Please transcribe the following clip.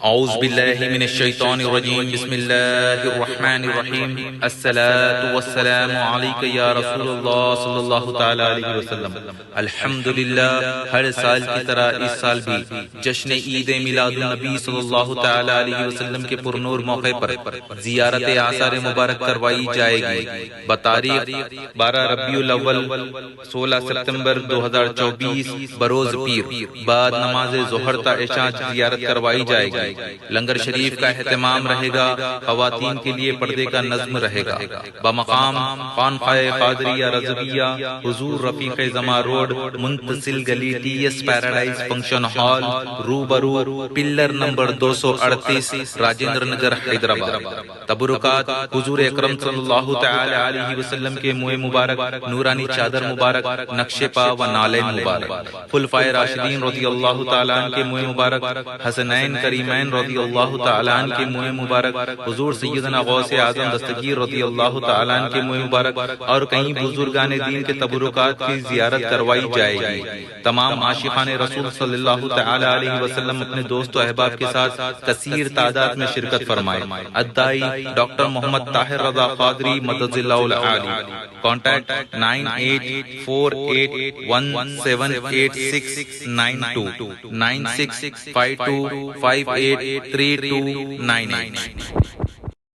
اعوذ باللہ من الشیطان الرجیم بسم اللہ الرحمن الرحیم الصلاة والسلام علیک یا رسول اللہ صلی اللہ تعالی علیہ وسلم۔ الحمدللہ، ہر سال کی طرح اس سال بھی جشن عید میلاد النبی صلی اللہ تعالی علیہ وسلم کے پرنور موقع پر زیارت آثار مبارک کروائی جائے گی۔ بتاریخ 12 ربیع الاول 16 ستمبر 2024 بروز پیر بعد نماز ظہر تا عشاء زیارت کروائی جائے گی۔ لنگر شریف کا اہتمام رہے گا، خواتین کے لیے پردے کا نظم رہے گا۔ بمقام خانقاہ قادریہ رضویہ، حضور رفیق زماں روڈ، منتصل گلی، T S paradise function hall, روبرو پلر نمبر 238، راجندر نگر، حیدرآباد۔ تبرکات حضور اکرم صلی اللہ تعالی علیہ وسلم کے منہ مبارک، نورانی چادر مبارک، نقش پا و نالین مبارک، خلفائے راشدین رضی اللہ تعالیٰ عنہ کے منہ مبارک، حسنین کریمین رضی اللہ تعالیٰ عنہ کے منہ مبارک، حضور سیدنا غوث اعظم دستگیر رضی اللہ تعالیٰ عنہ کے منہ مبارک، اور کئی بزرگان دین کے تبرکات کی زیارت کروائی جائے گی۔ تمام عاشقان رسول صلی اللہ تعالی علیہ وسلم اپنے دوست و احباب کے ساتھ کثیر تعداد میں شرکت فرمائے۔ ادائی ڈاکٹر محمد طاہر رضا قادری مدد اللہ العالی۔ کانٹیکٹ 9848178692 9652583298۔